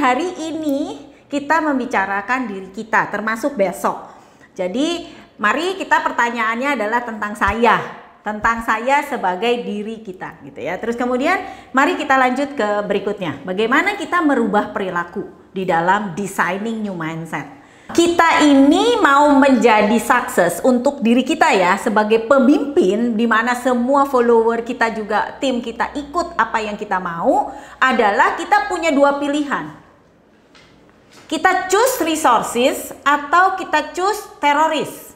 hari ini kita membicarakan diri kita, termasuk besok. Jadi mari kita pertanyaannya adalah tentang saya sebagai diri kita gitu ya. Terus kemudian mari kita lanjut ke berikutnya. Bagaimana kita merubah perilaku di dalam designing new mindset. Kita ini mau menjadi sukses untuk diri kita ya, sebagai pemimpin di mana semua follower kita juga tim kita ikut apa yang kita mau, adalah kita punya dua pilihan. Kita choose resources atau kita choose teroris.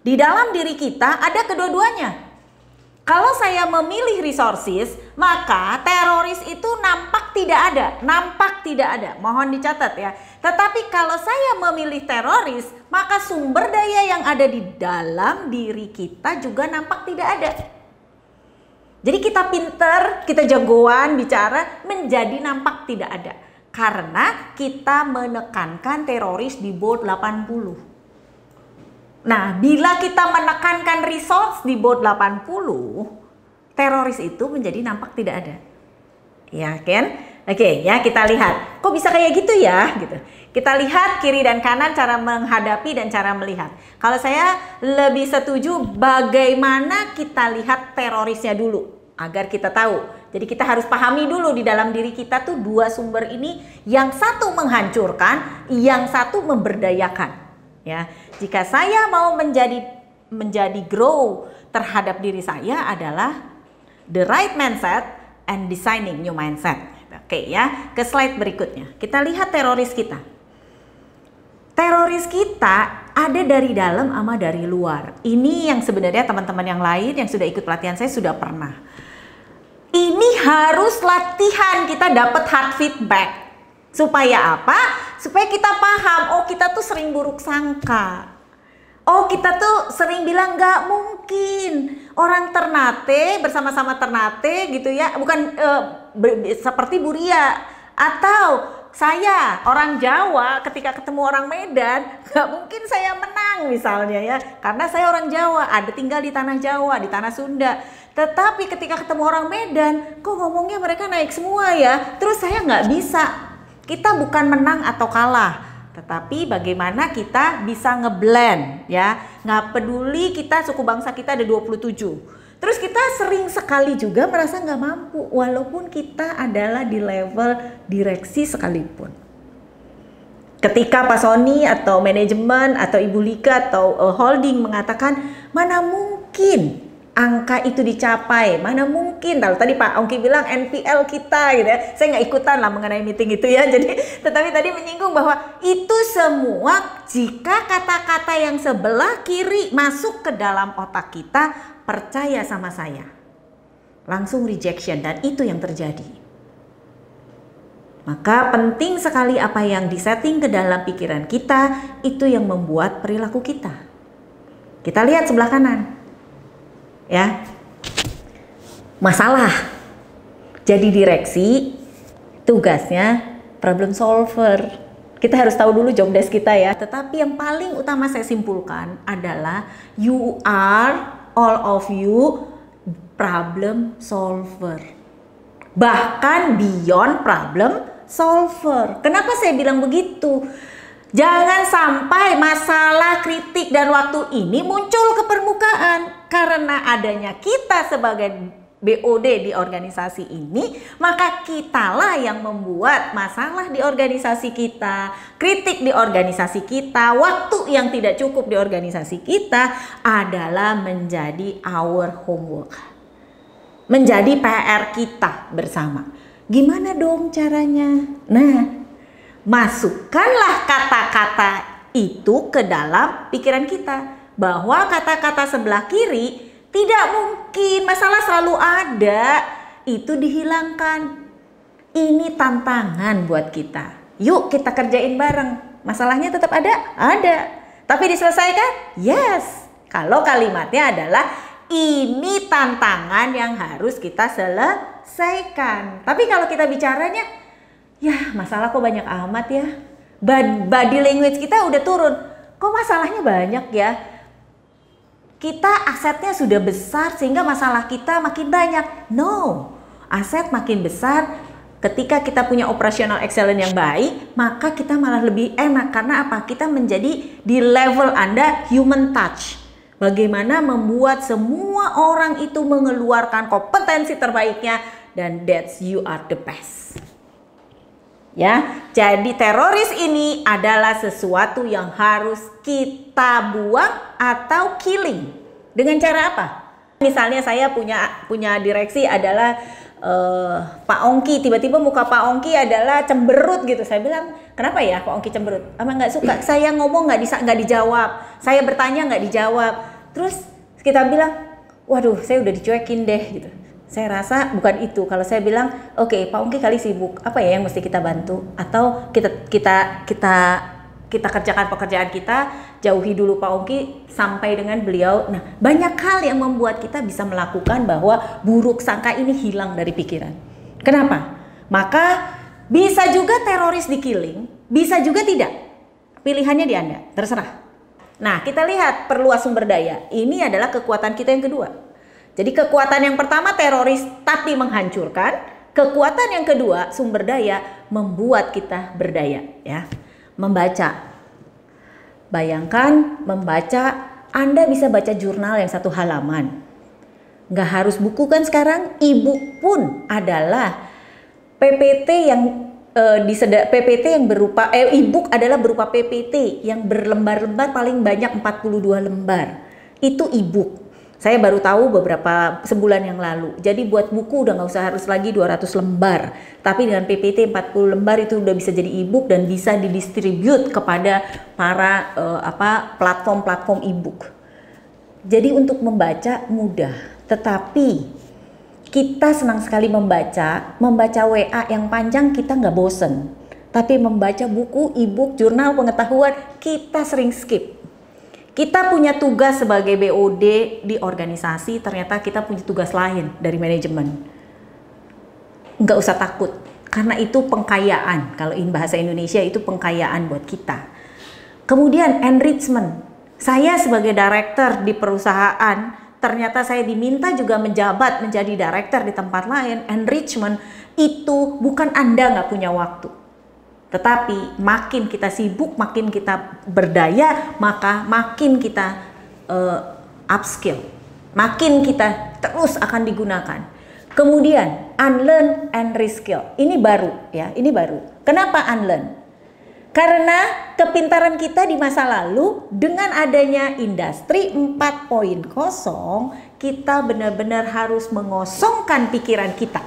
Di dalam diri kita ada kedua-duanya. Kalau saya memilih resources, maka teroris itu nampak tidak ada. Mohon dicatat ya. Tetapi kalau saya memilih teroris, maka sumber daya yang ada di dalam diri kita juga nampak tidak ada. Jadi kita pinter, kita jagoan bicara, menjadi nampak tidak ada. Karena kita menekankan teroris di board 80. Nah, bila kita menekankan resource di board 80, teroris itu menjadi nampak tidak ada. Ya kan? Oke, ya kita lihat. Kok bisa kayak gitu ya? Gitu. Kita lihat kiri dan kanan cara menghadapi dan cara melihat. Kalau saya lebih setuju bagaimana kita lihat terorisnya dulu agar kita tahu. Jadi kita harus pahami dulu di dalam diri kita tuh dua sumber ini, yang satu menghancurkan, yang satu memberdayakan. Ya, jika saya mau menjadi grow terhadap diri saya adalah the right mindset and designing new mindset. Oke ya, ke slide berikutnya. Kita lihat teroris kita. Teroris kita ada dari dalam sama dari luar. Ini yang sebenarnya teman-teman yang lain yang sudah ikut pelatihan saya sudah pernah. Ini harus latihan, kita dapat hard feedback. Supaya apa? Supaya kita paham, oh kita tuh sering buruk sangka. Oh kita tuh sering bilang nggak mungkin. Orang Ternate bersama-sama Ternate gitu ya, bukan seperti Buria. Atau saya orang Jawa ketika ketemu orang Medan, nggak mungkin saya menang misalnya ya. Karena saya orang Jawa, ada tinggal di tanah Jawa, di tanah Sunda. Tetapi ketika ketemu orang Medan, kok ngomongnya mereka naik semua ya. Terus saya nggak bisa. Kita bukan menang atau kalah, tetapi bagaimana kita bisa ngeblend ya. Nggak peduli kita suku bangsa kita ada 27. Terus kita sering sekali juga merasa nggak mampu walaupun kita adalah di level direksi sekalipun. Ketika Pak Sony atau manajemen atau Ibu Lika atau holding mengatakan mana mungkin angka itu dicapai, mana mungkin. Lalu tadi Pak Ongki bilang NPL kita gitu ya. Saya nggak ikutan lah mengenai meeting itu ya. Jadi tetapi tadi menyinggung bahwa itu semua jika kata-kata yang sebelah kiri masuk ke dalam otak kita, percaya sama saya, langsung rejection, dan itu yang terjadi. Maka penting sekali apa yang disetting ke dalam pikiran kita, itu yang membuat perilaku kita. Kita lihat sebelah kanan. Ya, masalah. Jadi direksi tugasnya problem solver. Kita harus tahu dulu job desk kita ya. Tetapi yang paling utama saya simpulkan adalah you are, all of you, problem solver. Bahkan beyond problem solver. Kenapa saya bilang begitu? Jangan sampai masalah, kritik, dan waktu ini muncul ke permukaan. Karena adanya kita sebagai BOD di organisasi ini, maka kitalah yang membuat masalah di organisasi kita, kritik di organisasi kita, waktu yang tidak cukup di organisasi kita adalah menjadi our homework. Menjadi PR kita bersama. Gimana dong caranya? Nah, masukkanlah kata-kata itu ke dalam pikiran kita. Bahwa kata-kata sebelah kiri tidak mungkin, masalah selalu ada, itu dihilangkan. Ini tantangan buat kita. Yuk kita kerjain bareng. Masalahnya tetap ada? Ada. Tapi diselesaikan? Yes. Kalau kalimatnya adalah ini tantangan yang harus kita selesaikan. Tapi kalau kita bicaranya, ya masalah kok banyak amat ya. Body language kita udah turun. Kok masalahnya banyak ya? Kita asetnya sudah besar sehingga masalah kita makin banyak. No, aset makin besar, Ketika kita punya operational excellence yang baik, maka kita malah lebih enak. Karena apa? Kita menjadi di level Anda human touch. Bagaimana membuat semua orang itu mengeluarkan kompetensi terbaiknya, dan that's you are the best. Ya, jadi teroris ini adalah sesuatu yang harus kita buang atau killing. Dengan cara apa? Misalnya saya punya direksi adalah Pak Ongki, tiba-tiba muka Pak Ongki adalah cemberut gitu. Saya bilang, kenapa ya Pak Ongki cemberut? Emang nggak suka? Saya ngomong nggak dijawab, saya bertanya nggak dijawab. Terus kita bilang, waduh, saya udah dicuekin deh gitu. Saya rasa bukan itu. Kalau saya bilang, oke, Pak Ongki kali sibuk, apa ya yang mesti kita bantu? Atau kita kerjakan pekerjaan kita, jauhi dulu Pak Ongki sampai dengan beliau. Nah, banyak hal yang membuat kita bisa melakukan bahwa buruk sangka ini hilang dari pikiran. Kenapa? Maka bisa juga teroris di killing, bisa juga tidak. Pilihannya di Anda, terserah. Nah, kita lihat perluas sumber daya. Ini adalah kekuatan kita yang kedua. Jadi kekuatan yang pertama teroris tapi menghancurkan. Kekuatan yang kedua sumber daya membuat kita berdaya, ya. Membaca. Bayangkan membaca, Anda bisa baca jurnal yang 1 halaman. Nggak harus buku kan sekarang, e-book pun adalah PPT yang PPT yang berupa e-book adalah berupa PPT yang berlembar-lembar, paling banyak 42 lembar. Itu e-book. Saya baru tahu beberapa sebulan yang lalu. Jadi buat buku udah nggak usah harus lagi 200 lembar. Tapi dengan PPT 40 lembar itu udah bisa jadi e-book dan bisa didistribute kepada para platform-platform e-book. Jadi untuk membaca mudah. Tetapi kita senang sekali membaca WA yang panjang kita nggak bosen. Tapi membaca buku, e-book, jurnal pengetahuan kita sering skip. Kita punya tugas sebagai BOD di organisasi, ternyata kita punya tugas lain dari manajemen. Nggak usah takut, karena itu pengkayaan. Kalau in bahasa Indonesia itu pengkayaan buat kita. Kemudian enrichment. Saya sebagai director di perusahaan, ternyata saya diminta juga menjabat menjadi director di tempat lain. Enrichment itu bukan Anda nggak punya waktu. Tetapi makin kita sibuk, makin kita berdaya, maka makin kita upskill, makin kita terus akan digunakan. Kemudian unlearn and reskill. Ini baru ya, ini baru. Kenapa unlearn? Karena kepintaran kita di masa lalu dengan adanya industri 4.0, kita benar-benar harus mengosongkan pikiran kita.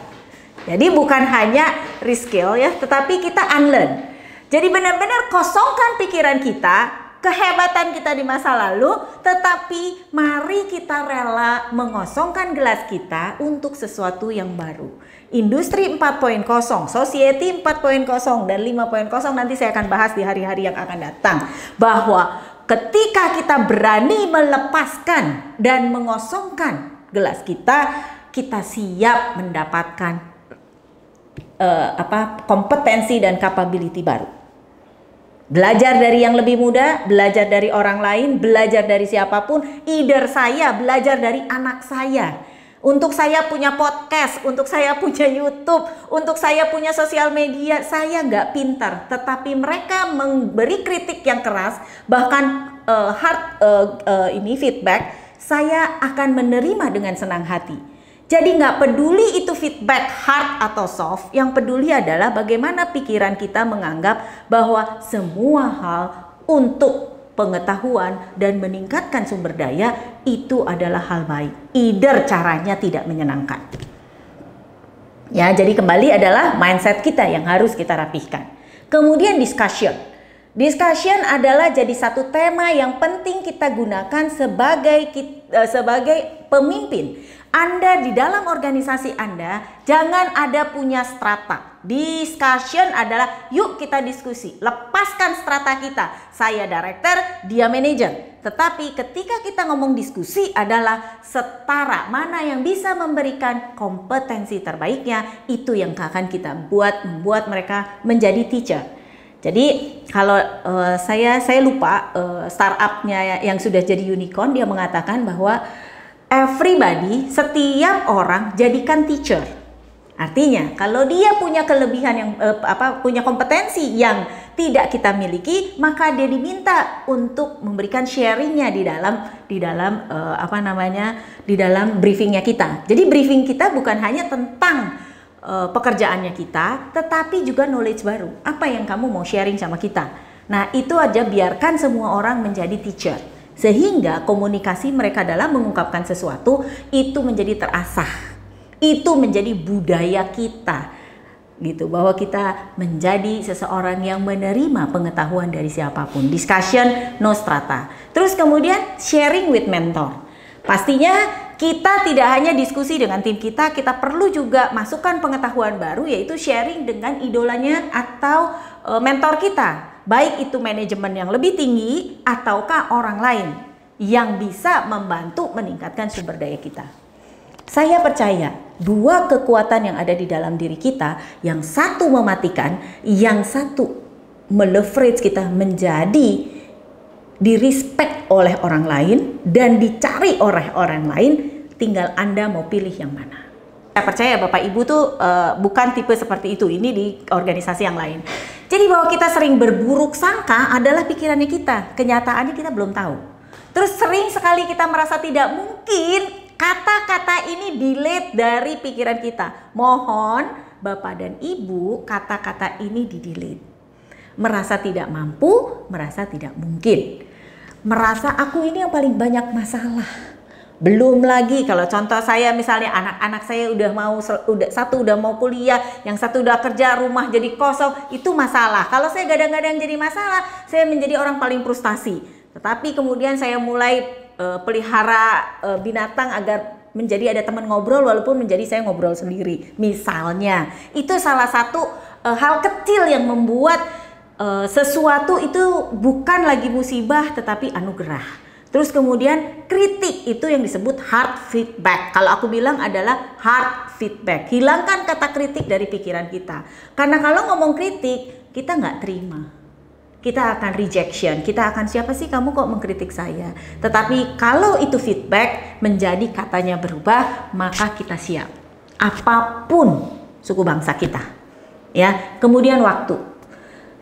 Jadi bukan hanya reskill ya, tetapi kita unlearn. Jadi benar-benar kosongkan pikiran kita, kehebatan kita di masa lalu, tetapi mari kita rela mengosongkan gelas kita untuk sesuatu yang baru. Industri 4.0, Society 4.0 dan 5.0 nanti saya akan bahas di hari-hari yang akan datang. Bahwa ketika kita berani melepaskan dan mengosongkan gelas kita, kita siap mendapatkan kompetensi dan capability baru. Belajar dari yang lebih muda, belajar dari orang lain, belajar dari siapapun. Either saya belajar dari anak saya. Untuk saya punya podcast, untuk saya punya YouTube, untuk saya punya sosial media, saya nggak pintar. Tetapi mereka memberi kritik yang keras, bahkan feedback, saya akan menerima dengan senang hati. Jadi nggak peduli itu feedback hard atau soft, yang peduli adalah bagaimana pikiran kita menganggap bahwa semua hal untuk pengetahuan dan meningkatkan sumber daya itu adalah hal baik. Either caranya tidak menyenangkan. Ya, jadi kembali adalah mindset kita yang harus kita rapihkan. Kemudian discussion. Discussion adalah jadi satu tema yang penting kita gunakan sebagai pemimpin. Anda di dalam organisasi Anda jangan ada punya strata. Discussion adalah yuk kita diskusi, lepaskan strata kita. Saya director, dia manager. Tetapi ketika kita ngomong diskusi adalah setara, mana yang bisa memberikan kompetensi terbaiknya, itu yang akan kita membuat mereka menjadi teacher. Jadi kalau saya lupa startupnya yang sudah jadi unicorn, dia mengatakan bahwa everybody, setiap orang jadikan teacher. Artinya, kalau dia punya kelebihan yang punya kompetensi yang tidak kita miliki, maka dia diminta untuk memberikan sharingnya di dalam briefingnya kita. Jadi briefing kita bukan hanya tentang pekerjaannya kita, tetapi juga knowledge baru. Apa yang kamu mau sharing sama kita? Nah, itu aja, biarkan semua orang menjadi teacher, sehingga komunikasi mereka dalam mengungkapkan sesuatu itu menjadi terasah. Itu menjadi budaya kita, gitu, bahwa kita menjadi seseorang yang menerima pengetahuan dari siapapun. Discussion no strata. Terus kemudian sharing with mentor. Pastinya kita tidak hanya diskusi dengan tim kita perlu juga masukkan pengetahuan baru, yaitu sharing dengan idolanya atau mentor kita. Baik itu manajemen yang lebih tinggi ataukah orang lain yang bisa membantu meningkatkan sumber daya kita. Saya percaya dua kekuatan yang ada di dalam diri kita, yang satu mematikan, yang satu meleverage kita menjadi direspect oleh orang lain dan dicari oleh orang lain. Tinggal Anda mau pilih yang mana. Saya percaya Bapak Ibu tuh bukan tipe seperti itu. Ini di organisasi yang lain. Jadi bahwa kita sering berburuk sangka adalah pikirannya kita. Kenyataannya kita belum tahu. Terus sering sekali kita merasa tidak mungkin kata-kata ini delete dari pikiran kita. Mohon Bapak dan Ibu, kata-kata ini di-delete. Merasa tidak mampu, merasa tidak mungkin. Merasa aku ini yang paling banyak masalah. Belum lagi kalau contoh saya misalnya anak-anak saya satu udah mau kuliah, yang satu udah kerja, rumah jadi kosong, itu masalah. Kalau saya gadang-gadang jadi masalah, saya menjadi orang paling frustasi. Tetapi kemudian saya mulai pelihara binatang agar menjadi ada teman ngobrol, walaupun menjadi saya ngobrol sendiri. Misalnya, itu salah satu hal kecil yang membuat sesuatu itu bukan lagi musibah tetapi anugerah. Terus kemudian kritik itu yang disebut hard feedback. Kalau aku bilang adalah hard feedback. Hilangkan kata kritik dari pikiran kita. Karena kalau ngomong kritik, kita nggak terima. Kita akan rejection, kita akan siapa sih kamu kok mengkritik saya. Tetapi kalau itu feedback menjadi katanya berubah, maka kita siap. Apapun suku bangsa kita. Ya, kemudian waktu.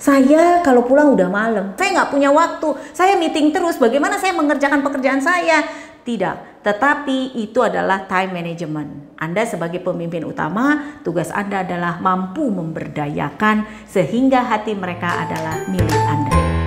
Saya kalau pulang udah malam, saya nggak punya waktu. Saya meeting terus, bagaimana saya mengerjakan pekerjaan saya? Tidak, tetapi itu adalah time management. Anda sebagai pemimpin utama, tugas Anda adalah mampu memberdayakan sehingga hati mereka adalah milik Anda.